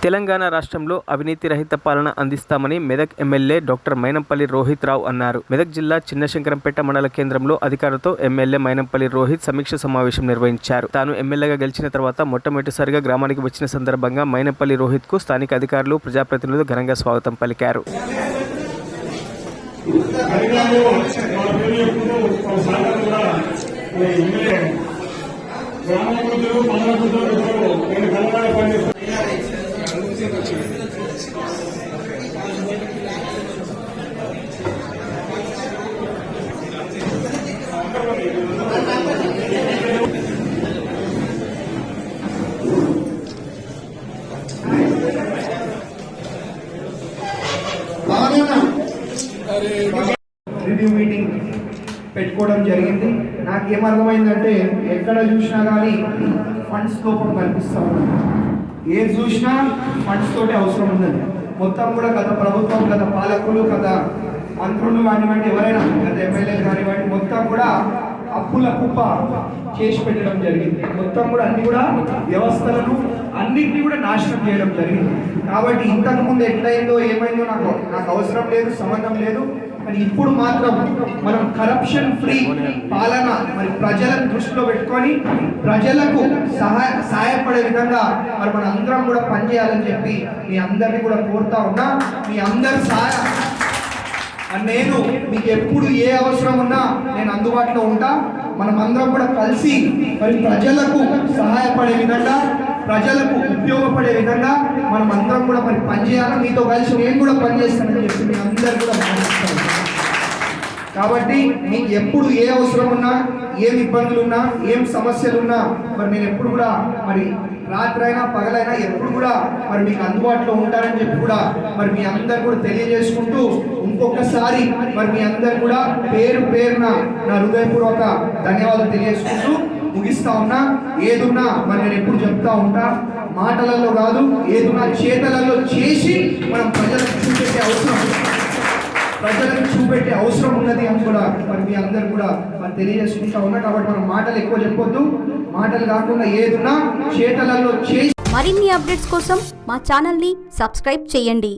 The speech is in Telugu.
తెలంగాణ రాష్ట్రంలో అవినీతి రహిత పాలన అందిస్తామని మెదక్ ఎమ్మెల్యే డాక్టర్ మైనంపల్లి రోహిత్ రావు అన్నారు. మెదక్ జిల్లా చిన్నశంకరంపేట మండల కేంద్రంలో అధికారులతో ఎమ్మెల్యే మైనంపల్లి రోహిత్ సమీక్ష సమావేశం నిర్వహించారు. తాను ఎమ్మెల్యేగా గెలిచిన తర్వాత మొట్టమొదటిసారిగా గ్రామానికి వచ్చిన సందర్భంగా మైనంపల్లి రోహిత్ కు స్థానిక అధికారులు, ప్రజాప్రతినిధులు ఘనంగా స్వాగతం పలికారు. రివ్యూ మీటింగ్ పెట్టుకోవడం జరిగింది. నాకేమర్థమైందంటే ఎక్కడ చూసినా కానీ ఫండ్స్ లోపం కనిపిస్తూ ఉన్నది. ఏది చూసినా ఫండ్స్ తోటి అవసరం ఉన్నది. మొత్తం కూడా గత ప్రభుత్వం, గత పాలకులు, గత మంత్రులు కానివ్వండి, ఎవరైనా గత ఎమ్మెల్యేలు కానివ్వండి, మొత్తం కూడా అప్పుల కుప్ప చేసి పెట్టడం జరిగింది. మొత్తం కూడా అన్ని కూడా వ్యవస్థలను అన్నింటినీ కూడా నాశనం చేయడం జరిగింది. కాబట్టి ఇంతకు ముందు ఎట్లయిందో ఏమైందో నాకు అవసరం లేదు, సంబంధం లేదు. కానీ ఇప్పుడు మాత్రం మనం కరప్షన్ ఫ్రీ పాలన మరి ప్రజలను దృష్టిలో పెట్టుకొని ప్రజలకు సహాయపడే విధంగా మరి మన అందరం కూడా పనిచేయాలని చెప్పి మీ అందరినీ కూడా కోరుతా ఉన్నా. మీ అందరి సహాయం నేను మీకు ఎప్పుడు ఏ అవసరం ఉన్నా నేను అందుబాటులో ఉంటా. మనం అందరం కూడా కలిసి మరి ప్రజలకు సహాయపడే విధంగా, ప్రజలకు ఉపయోగపడే విధంగా మనం అందరం కూడా మరి పనిచేయాలి. మీతో కలిసి నేను కూడా పనిచేస్తానని చెప్పి మీ అందరు కూడా భావిస్తాను. కాబట్టి మీకు ఎప్పుడు ఏ అవసరం ఉన్నా, ఏం ఇబ్బందులు ఉన్నా, ఏం సమస్యలు ఉన్నా మరి నేను ఎప్పుడు కూడా మరి రాత్రైనా పగలైనా ఎప్పుడు కూడా మరి మీకు అందుబాటులో ఉంటారని చెప్పి కూడా మరి మీ అందరు కూడా తెలియజేసుకుంటూ ఇంకొకసారి మరి మీ అందరు కూడా పేరు పేరున నా హృదయపూర్వక ధన్యవాదాలు తెలియజేసుకుంటూ ముగిస్తా ఉన్నా. ఏదున్నా మరి నేను ఎప్పుడు చెప్తా ఉంటా, మాటలలో కాదు, ఏదున్నా చేతలలో చేసి మనం ప్రజలకు చూపెట్టే అవసరం ఉన్నది అని కూడా మరి మీ అందరు కూడా మరి తెలియజేసుకుంటా ఉన్నా. కాబట్టి మనం మాటలు ఎక్కువ చెప్పొద్దు, మాటలు కాకుండా ఏదున్నా చేతలలో చేసి. మరిన్ని అప్డేట్స్ కోసం మా ఛానల్ని సబ్స్క్రైబ్ చేయండి.